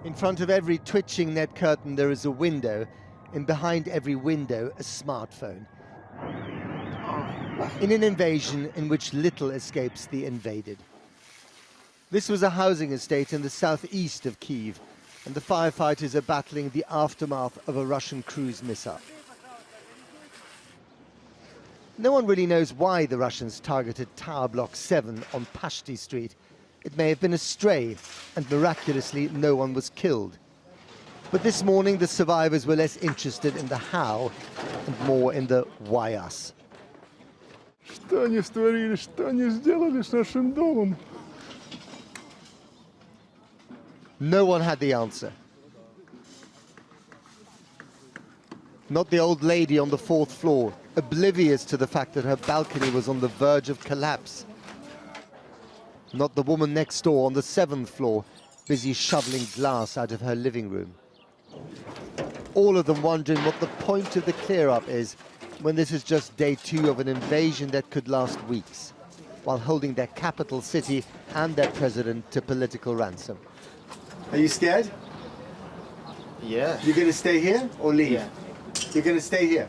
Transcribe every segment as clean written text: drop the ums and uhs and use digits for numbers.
In front of every twitching net curtain there is a window, and behind every window a smartphone. In an invasion in which little escapes the invaded. This was a housing estate in the southeast of Kyiv, and the firefighters are battling the aftermath of a Russian cruise missile. No one really knows why the Russians targeted Tower Block 7 on Pashti Street. It may have been a stray, and miraculously no one was killed. But this morning the survivors were less interested in the how and more in the why us. Что они створили, что они сделали с нашим домом? No one had the answer. Not the old lady on the 4th floor, oblivious to the fact that her balcony was on the verge of collapse. Not the woman next door on the 7th floor, busy shoveling glass out of her living room. All of them wondering what the point of the clear-up is when this is just day 2 of an invasion that could last weeks, while holding their capital city and their president to political ransom. Are you scared? Yeah. You're going to stay here or leave? Yeah. You're going to stay here?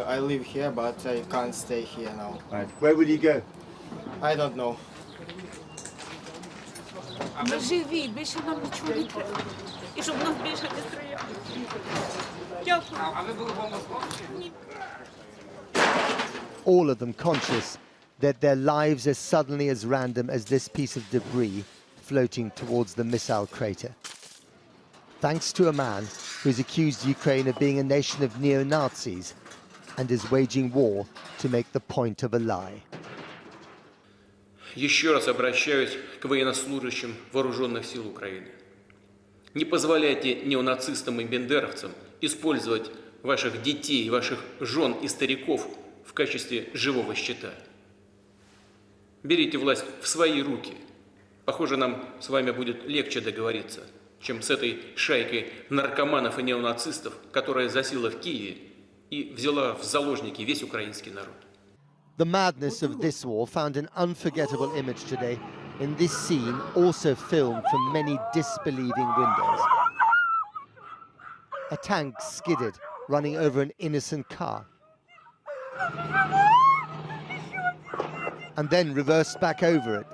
I live here, but I can't stay here now. Right. Where will you go? I don't know. Ми живі, більше нам нічого не треба. І щоб нас більше не стріляли. Дякую. А ви були бомбосховищі? All of them conscious that their lives are suddenly as random as this piece of debris floating towards the missile crater. Thanks to a man who's accused Ukraine of being a nation of neo-Nazis and is waging war to make the point of a lie. Еще раз обращаюсь к военнослужащим вооруженных сил Украины. Не позволяйте неонацистам и бендеровцам использовать ваших детей, ваших жен и стариков в качестве живого щита. Берите власть в свои руки. Похоже, нам с вами будет легче договориться, чем с этой шайкой наркоманов и неонацистов, которая засела в Киеве и взяла в заложники весь украинский народ. The madness of this war found an unforgettable image today in this scene, also filmed from many disbelieving windows. A tank skidded, running over an innocent car. And then reversed back over it.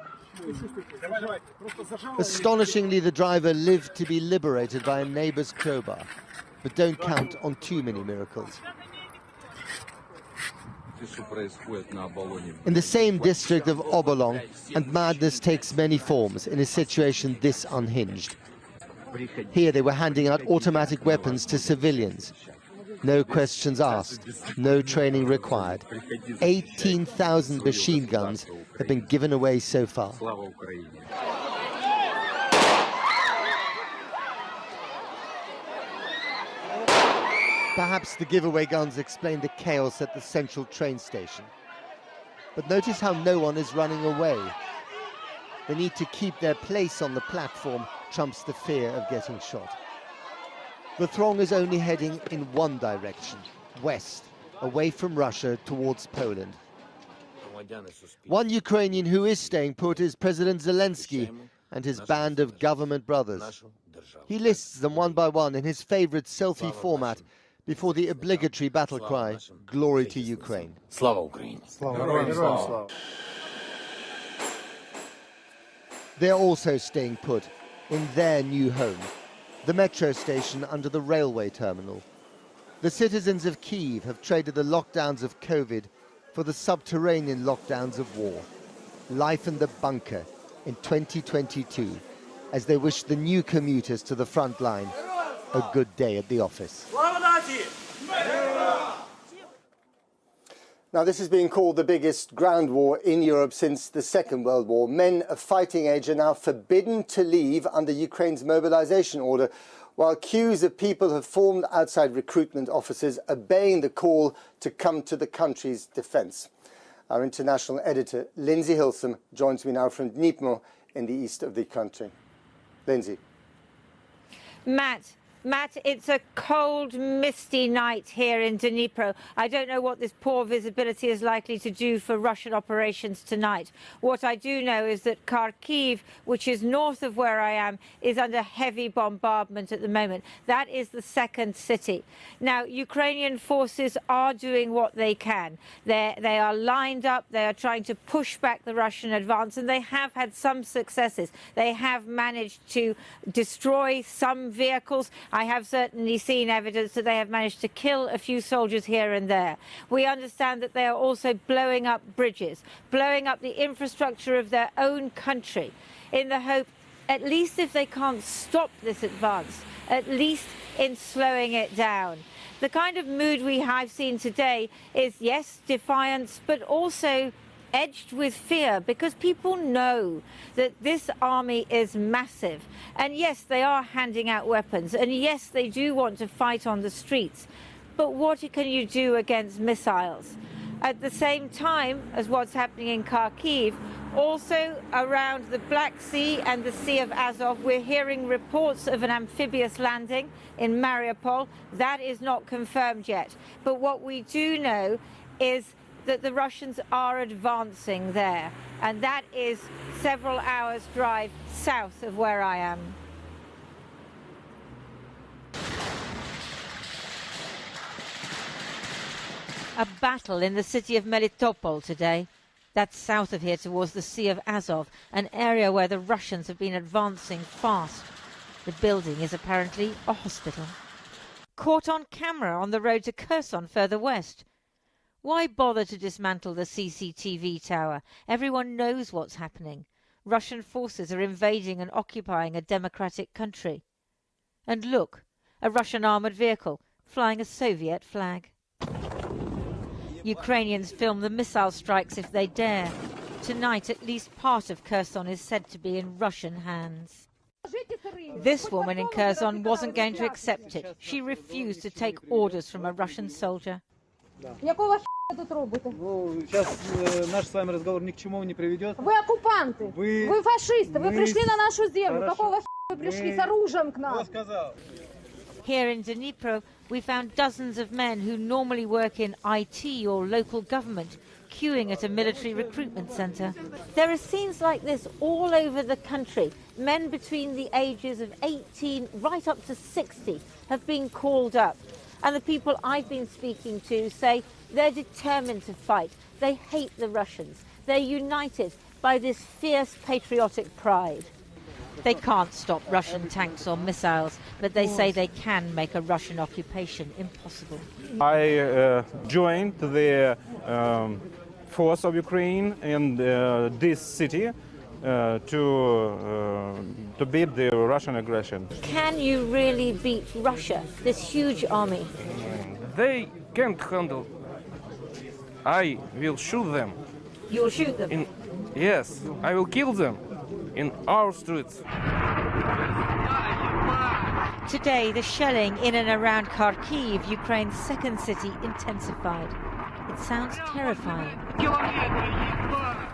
Astonishingly, the driver lived to be liberated by a neighbor's crowbar. But don't count on too many miracles. In the same district of Obolong, and madness takes many forms in a situation this unhinged. Here they were handing out automatic weapons to civilians. No questions asked, no training required. 18,000 machine guns have been given away so far. Perhaps the giveaway guns explain the chaos at the central train station. But notice how no one is running away. The need to keep their place on the platform trumps the fear of getting shot. The throng is only heading in one direction, west, away from Russia towards Poland. One Ukrainian who is staying put is President Zelensky and his band of government brothers. He lists them one by one in his favorite selfie format before the obligatory battle cry, "Glory to Ukraine." Slava Ukraine. They're also staying put in their new home, the metro station under the railway terminal. The citizens of Kyiv have traded the lockdowns of COVID for the subterranean lockdowns of war. Life in the bunker in 2022, as they wish the new commuters to the front line a good day at the office. Now, this is being called the biggest ground war in Europe since the Second World War. Men of fighting age are now forbidden to leave under Ukraine's mobilization order, while queues of people have formed outside recruitment offices, obeying the call to come to the country's defense. Our international editor, Lindsay Hilsum, joins me now from Dnipro in the east of the country. Lindsay. Matt, Matt, it's a cold, misty night here in Dnipro. I don't know what this poor visibility is likely to do for Russian operations tonight. What I do know is that Kyiv, which is north of where I am, is under heavy bombardment at the moment. That is the second city. Now, Ukrainian forces are doing what they can. They are lined up. They are trying to push back the Russian advance, and they have had some successes. They have managed to destroy some vehicles. I have certainly seen evidence that they have managed to kill a few soldiers here and there. We understand that they are also blowing up bridges, blowing up the infrastructure of their own country, in the hope, at least if they can't stop this advance, at least in slowing it down. The kind of mood we have seen today is, yes, defiance, but also edged with fear, because people know that this army is massive. And yes, they are handing out weapons. And yes, they do want to fight on the streets. But what can you do against missiles? At the same time as what's happening in Kyiv, also around the Black Sea and the Sea of Azov, we're hearing reports of an amphibious landing in Mariupol. That is not confirmed yet. But what we do know is that the Russians are advancing there, and that is several hours' drive south of where I am. A battle in the city of Melitopol today. That's south of here towards the Sea of Azov, an area where the Russians have been advancing fast. The building is apparently a hospital. Caught on camera on the road to Kherson further west. Why bother to dismantle the CCTV tower? Everyone knows what's happening. Russian forces are invading and occupying a democratic country. And look, a Russian armoured vehicle flying a Soviet flag. Ukrainians film the missile strikes if they dare. Tonight, at least part of Kherson is said to be in Russian hands. This woman in Kherson wasn't going to accept it. She refused to take orders from a Russian soldier. Якого х**а тут робите? Ну, сейчас наш с вами разговор ни к чему не приведет. Вы оккупанты, вы фашисты, вы пришли на нашу землю. Какого х**а вы пришли с оружием к нам? Кто сказал? Here in Dnipro, we found dozens of men who normally work in IT or local government queuing at a military recruitment centre. There are scenes like this all over the country. Men between the ages of 18 right up to 60 have been called up. And the people I've been speaking to say they're determined to fight. They hate the Russians. They're united by this fierce patriotic pride. They can't stop Russian tanks or missiles, but they say they can make a Russian occupation impossible. I joined the force of Ukraine in this city to beat the Russian aggression. Can you really beat Russia, this huge army? They can't handle. I will shoot them. You'll shoot them? Yes, I will kill them in our streets. Today, the shelling in and around Kyiv, Ukraine's second city, intensified. It sounds terrifying.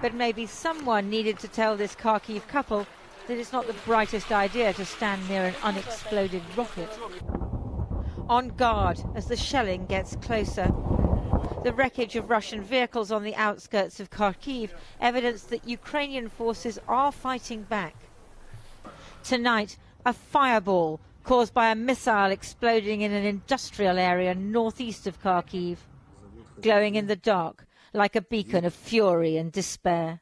But maybe someone needed to tell this Kyiv couple that it's not the brightest idea to stand near an unexploded rocket. On guard as the shelling gets closer. The wreckage of Russian vehicles on the outskirts of Kyiv, evidence that Ukrainian forces are fighting back. Tonight, a fireball caused by a missile exploding in an industrial area northeast of Kyiv, glowing in the dark like a beacon of fury and despair.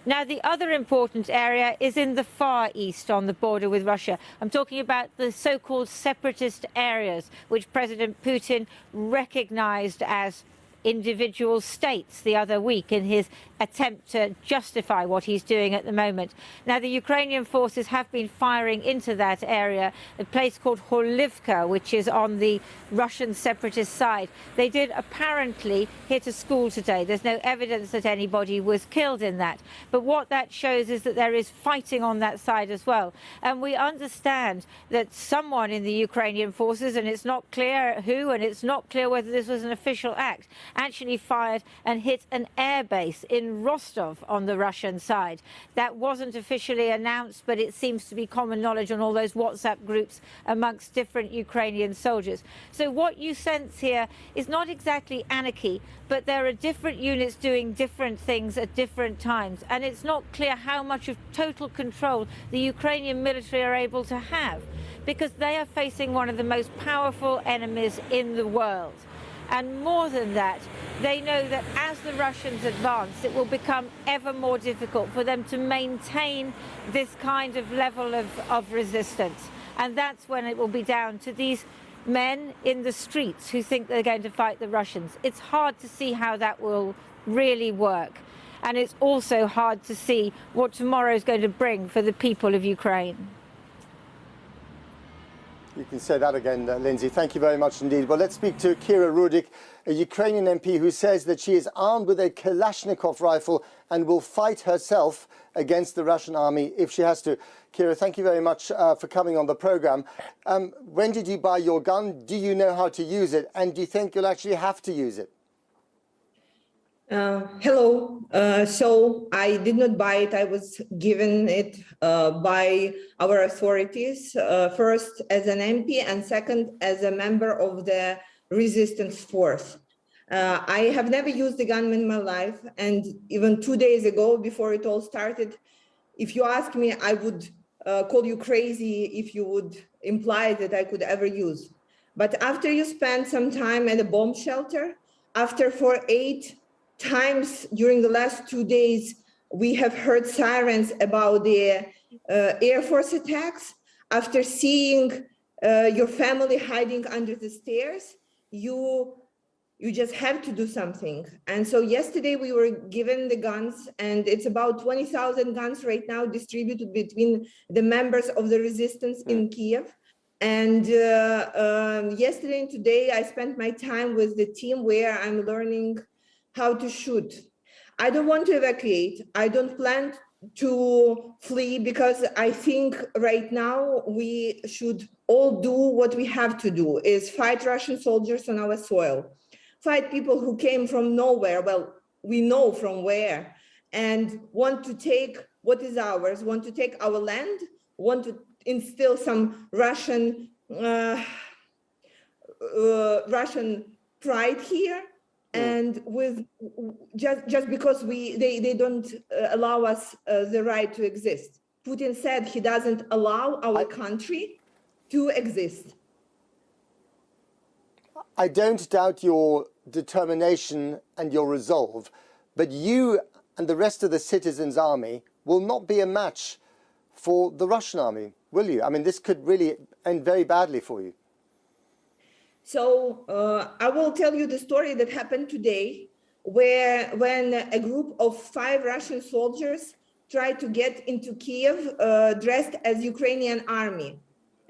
Now, the other important area is in the far east on the border with Russia. I'm talking about the so-called separatist areas, which President Putin recognized as individual states the other week in his attempt to justify what he's doing at the moment. Now, the Ukrainian forces have been firing into that area, a place called Horlivka, which is on the Russian separatist side. They did apparently hit a school today. There's no evidence that anybody was killed in that. But what that shows is that there is fighting on that side as well. And we understand that someone in the Ukrainian forces, and it's not clear who, and it's not clear whether this was an official act, actually fired and hit an airbase in Rostov on the Russian side. That wasn't officially announced, but it seems to be common knowledge on all those WhatsApp groups amongst different Ukrainian soldiers. So what you sense here is not exactly anarchy, but there are different units doing different things at different times, and it's not clear how much of total control the Ukrainian military are able to have, because they are facing one of the most powerful enemies in the world. And more than that, they know that as the Russians advance, it will become ever more difficult for them to maintain this kind of level of resistance. And that's when it will be down to these men in the streets who think they're going to fight the Russians. It's hard to see how that will really work. And it's also hard to see what tomorrow is going to bring for the people of Ukraine. You can say that again, Lindsay. Thank you very much indeed. Well, let's speak to Kira Rudik, a Ukrainian MP who says that she is armed with a Kalashnikov rifle and will fight herself against the Russian army if she has to. Kira, thank you very much for coming on the program. When did you buy your gun? Do you know how to use it? And do you think you'll actually have to use it? Hello. So I did not buy it. I was given it by our authorities, first as an MP and second as a member of the resistance force. I have never used a gun in my life. And even 2 days ago, before it all started, if you ask me, I would call you crazy if you would imply that I could ever use. But after you spend some time at a bomb shelter, after for 8 times during the last 2 days, we have heard sirens about the Air Force attacks. After seeing your family hiding under the stairs, you just have to do something. And so yesterday we were given the guns, and it's about 20,000 guns right now distributed between the members of the resistance in Kyiv. And yesterday and today I spent my time with the team where I'm learning how to shoot. I don't want to evacuate. I don't plan to flee because I think right now we should all do what we have to do, is fight Russian soldiers on our soil, fight people who came from nowhere, well, we know from where, and want to take what is ours, want to take our land, want to instill some Russian pride here. And with just because they don't allow us the right to exist. Putin said he doesn't allow our country to exist. I don't doubt your determination and your resolve, but you and the rest of the citizens' army will not be a match for the Russian army, will you? I mean, this could really end very badly for you. So I will tell you the story that happened today, when a group of 5 Russian soldiers tried to get into Kyiv dressed as Ukrainian army.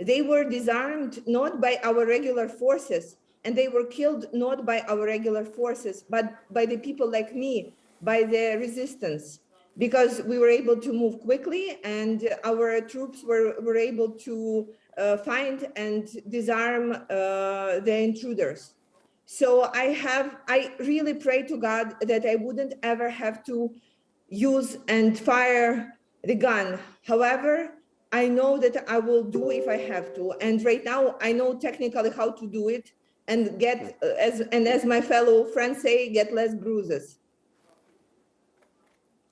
They were disarmed not by our regular forces, and they were killed not by our regular forces, but by the people like me, by the resistance, because we were able to move quickly and our troops were able to find and disarm the intruders. So I really pray to God that I wouldn't ever have to use and fire the gun. However, I know that I will do if I have to. And right now I know technically how to do it and get, as my fellow friends say, get less bruises.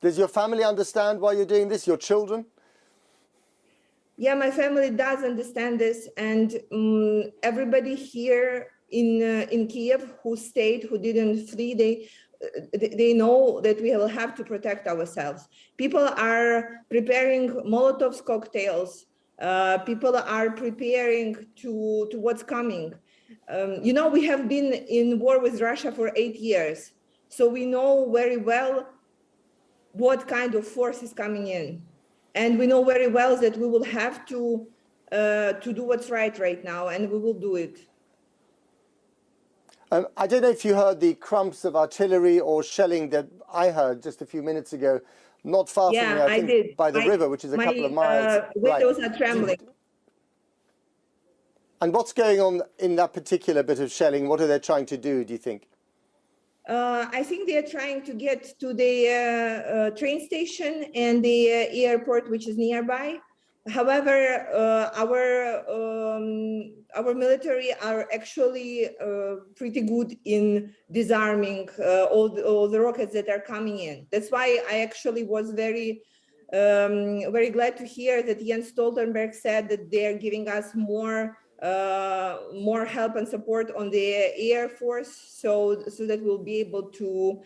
Does your family understand why you're doing this, your children? Yeah, my family does understand this, and everybody here in Kyiv who stayed, who didn't flee, they know that we will have to protect ourselves. People are preparing Molotov cocktails. People are preparing to what's coming. You know, we have been in war with Russia for 8 years, so we know very well what kind of force is coming in. And we know very well that we will have to do what's right now, and we will do it. I don't know if you heard the crumps of artillery or shelling that I heard just a few minutes ago, not far from here, I think, did. by the river, which is a couple of miles. Windows are trembling. And what's going on in that particular bit of shelling? What are they trying to do, do you think? I think they are trying to get to the train station and the airport, which is nearby. However, our military are actually pretty good in disarming all the rockets that are coming in. That's why I actually was very glad to hear that Jens Stoltenberg said that they're giving us more help and support on the Air Force, so that we'll be able to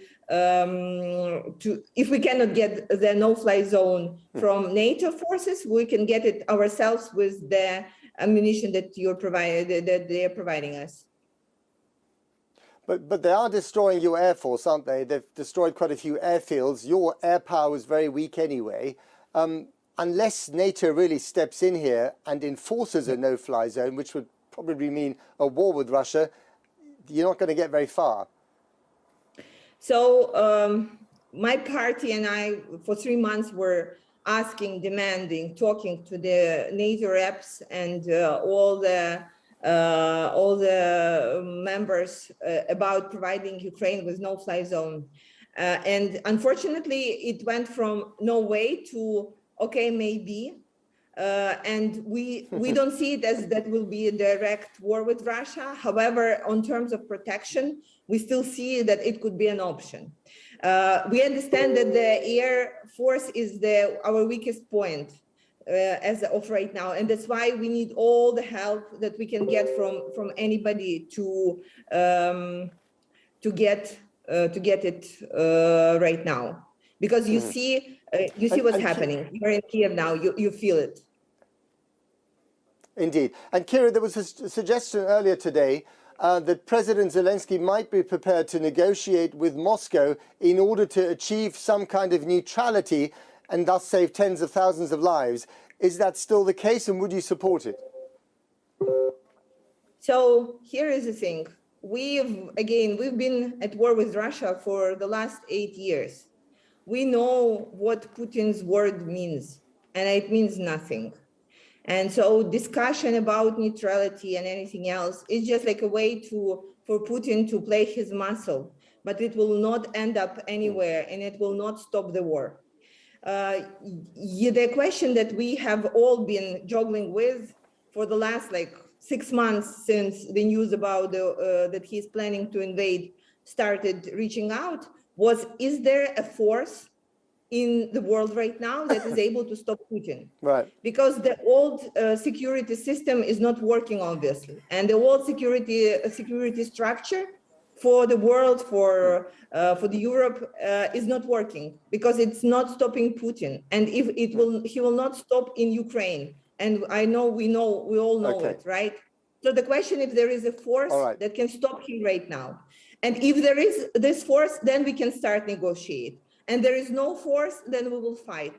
if we cannot get the no-fly zone from NATO forces, we can get it ourselves with the ammunition that they're providing us. But they are destroying your air force, aren't they? They've destroyed quite a few airfields. Your air power is very weak anyway. Unless NATO really steps in here and enforces a no-fly zone, which would probably mean a war with Russia, you're not going to get very far. So my party and I, for 3 months, were asking, demanding, talking to the NATO reps and all the members about providing Ukraine with no-fly zone. And unfortunately, it went from no way to okay, maybe. And we don't see it as that will be a direct war with Russia. However, on terms of protection, we still see that it could be an option. We understand that the Air Force is our weakest point as of right now, and that's why we need all the help that we can get from anybody to get it right now, because you see what's happening. You're in Kyiv now. You feel it. Indeed. And Kira, there was a suggestion earlier today that President Zelensky might be prepared to negotiate with Moscow in order to achieve some kind of neutrality and thus save tens of thousands of lives. Is that still the case, and would you support it? So here is the thing. We've been at war with Russia for the last 8 years. We know what Putin's word means, and it means nothing. And so discussion about neutrality and anything else is just like a way for Putin to play his muscle, but it will not end up anywhere, and it will not stop the war. The question that we have all been juggling with for the last 6 months since the news about that he's planning to invade started reaching out was, is there a force in the world right now that is able to stop Putin? Right. Because the old security system is not working, obviously, and the old security structure for the world, for the Europe, is not working because it's not stopping Putin, and if he will not stop in Ukraine. And we all know it, right? So the question, if there is a force that can stop him right now, and if there is this force, then we can start negotiate. And there is no force, then we will fight.